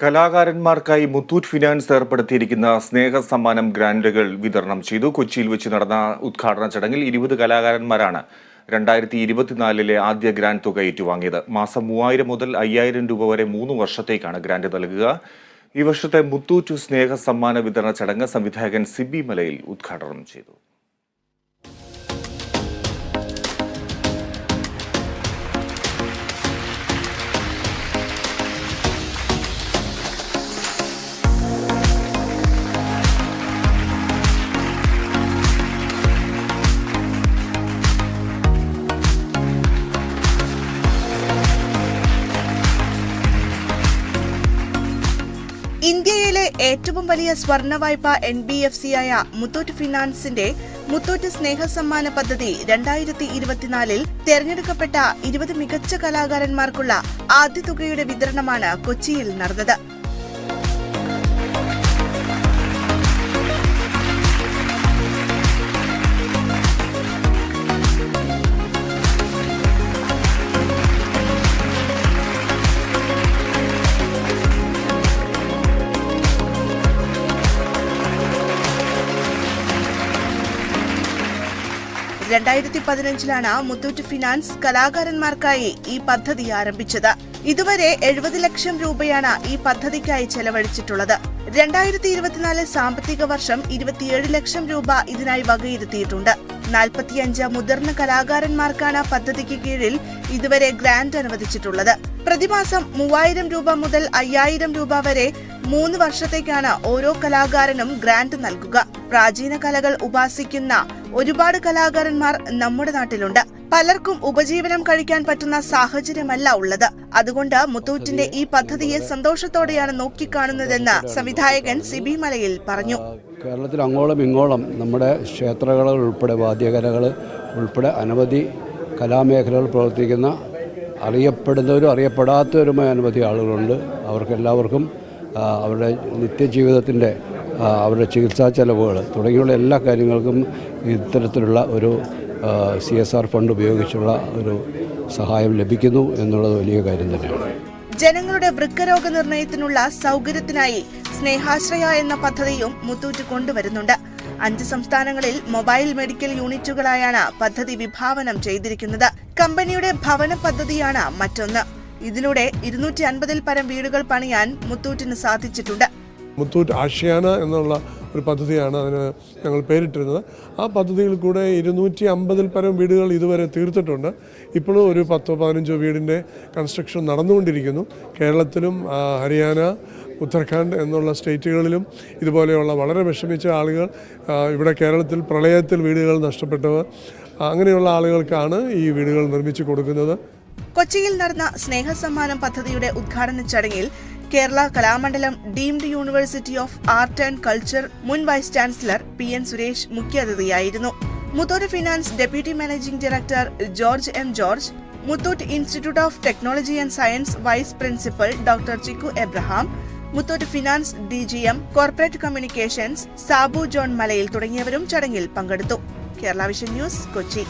കലാകാരന്മാർക്കായി Muthoot finance ഏർപ്പെടുത്തിയിരിക്കുന്ന സ്നേഹ സമ്മാനം ഗ്രാന്റുകൾ വിതരണം ചെയ്തു. കൊച്ചിയിൽ വെച്ച് നടന്ന ഉദ്ഘാടന ചടങ്ങിൽ 20 കലാകാരന്മാരാണ് 2024 ആദ്യ ഗ്രാന്റ് തുക ഏറ്റുവാങ്ങിയത്. മാസം 3000 മുതൽ 5000 രൂപ വരെ 3 വർഷത്തേക്കാണ് ഗ്രാന്റ് നൽകുക. ഈ വർഷത്തെ മുത്തൂറ്റ് സ്നേഹ സമ്മാന വിതരണ ചടങ്ങ് സംവിധായകൻ സിബി മലയിൽ ഉദ്ഘാടനം ചെയ്തു. ഇന്ത്യയിലെ ഏറ്റവും വലിയ സ്വർണ്ണ വായ്പ NBFC-യായ മുത്തൂറ്റ് ഫിനാൻസിന്റെ മുത്തൂറ്റ് സ്നേഹ സമ്മാന പദ്ധതി 2024 തെരഞ്ഞെടുക്കപ്പെട്ട 20 മികച്ച കലാകാരന്മാർക്കുള്ള ആദ്യ തുകയുടെ വിതരണമാണ് കൊച്ചിയിൽ നടന്നത്. മുത്തൂറ്റ് ഫിനാൻസ് കലാകാരന്മാർക്കായി ഈ പദ്ധതി ആരംഭിച്ചത്. ഇതുവരെ 70 ലക്ഷം രൂപയാണ് ഈ പദ്ധതിക്കായി ചെലവഴിച്ചിട്ടുള്ളത്. 2024 സാമ്പത്തിക വർഷം 27 ലക്ഷം രൂപ ഇതിനായി വകയിരുത്തിയിട്ടുണ്ട്. 45 മുതിർന്ന കലാകാരന്മാർക്കാണ് പദ്ധതിക്ക് കീഴിൽ ഇതുവരെ ഗ്രാന്റ് അനുവദിച്ചിട്ടുള്ളത്. പ്രതിമാസം 3000 രൂപ മുതൽ 5000 രൂപ വരെ 3 വർഷത്തേക്കാണ് ഓരോ കലാകാരനും ഗ്രാന്റ് നൽകുക. പ്രാചീന കലകൾ ഉപാസിക്കുന്ന ഒരുപാട് കലാകാരന്മാർ നമ്മുടെ നാട്ടിലുണ്ട്. പലർക്കും ഉപജീവനം കഴിക്കാൻ പറ്റുന്ന സാഹചര്യമല്ല ഉള്ളത്. അതുകൊണ്ട് മുത്തൂറ്റിന്റെ ഈ പദ്ധതിയെ സന്തോഷത്തോടെയാണ് നോക്കിക്കാണുന്നതെന്ന് സംവിധായകൻ സിബി മലയിൽ പറഞ്ഞു. കേരളത്തിൽ അങ്ങോളം ഇങ്ങോളം നമ്മുടെ ക്ഷേത്രകലകൾ ഉൾപ്പെടെ വാദ്യകലകൾ ഉൾപ്പെടെ അനവധി കലാമേഖലകൾ പ്രവർത്തിക്കുന്ന അറിയപ്പെടുന്നവരും അറിയപ്പെടാത്തവരുമായ അനവധി ആളുകളുണ്ട്. അവർക്കെല്ലാവർക്കും അവരുടെ നിത്യജീവിതത്തിൻ്റെ അവരുടെ ചികിത്സാ ചെലവുകൾ തുടങ്ങിയുള്ള എല്ലാ കാര്യങ്ങൾക്കും ഇത്തരത്തിലുള്ള ഒരു CSR ഫണ്ട് ഉപയോഗിച്ചുള്ള ഒരു സഹായം ലഭിക്കുന്നു എന്നുള്ളത് വലിയ കാര്യം തന്നെയാണ്. ജനങ്ങളുടെ വൃക്കരോഗ നിർണയത്തിനുള്ള സൗകര്യത്തിനായി സ്നേഹാശ്രയ എന്ന പദ്ധതിയും മുത്തൂറ്റ് കൊണ്ടുവരുന്നുണ്ട്. 5 സംസ്ഥാനങ്ങളിൽ മൊബൈൽ മെഡിക്കൽ യൂണിറ്റുകളായാണ് പദ്ധതി വിഭാവനം ചെയ്തിരിക്കുന്നത്. കമ്പനിയുടെ ഭവന പദ്ധതിയാണ് മറ്റൊന്ന്. ഇതിലൂടെ 250-ൽ പരം വീടുകൾ പണിയാൻ മുത്തൂറ്റിന് സാധിച്ചിട്ടുണ്ട്. മുത്തൂറ്റ് ആഷ്യാന എന്നുള്ള ഒരു പദ്ധതിയാണ് അതിന് ഞങ്ങൾ പേരിട്ടിരുന്നത്. ആ പദ്ധതിയിൽ കൂടെ 250-ൽ പരം വീടുകൾ ഇതുവരെ തീർത്തിട്ടുണ്ട്. ഇപ്പോഴും ഒരു 10-15 വീടിൻ്റെ കൺസ്ട്രക്ഷൻ നടന്നുകൊണ്ടിരിക്കുന്നു. കേരളത്തിലും ഹരിയാന, ഉത്തരാഖണ്ഡ് എന്നുള്ള സ്റ്റേറ്റുകളിലും ഇതുപോലെയുള്ള വളരെ വിഷമിച്ച ആളുകൾ, ഇവിടെ കേരളത്തിൽ പ്രളയത്തിൽ വീടുകൾ നഷ്ടപ്പെട്ടവർ, അങ്ങനെയുള്ള ആളുകൾക്കാണ് ഈ വീടുകൾ നിർമ്മിച്ചു കൊടുക്കുന്നത്. കൊച്ചിയിൽ നടന്ന സ്നേഹസമ്മാനം പദ്ധതിയുടെ ഉദ്ഘാടന ചടങ്ങിൽ Kerala Kalamandalam deemed university of art and culture മുൻ വൈസ് ചാൻസലർ PN സുരേഷ് മുഖ്യാതിഥിയായിരുന്നു. Muthoot finance deputy managing director George M. George, Muthoot institute of technology and science vice principal doctor Chikku Abraham, Muthoot finance DGM corporate communications Sabu John Malayil തുടങ്ങിയവരും ചടങ്ങിൽ പങ്കെടുത്തു. Kerala vision news, Kochi.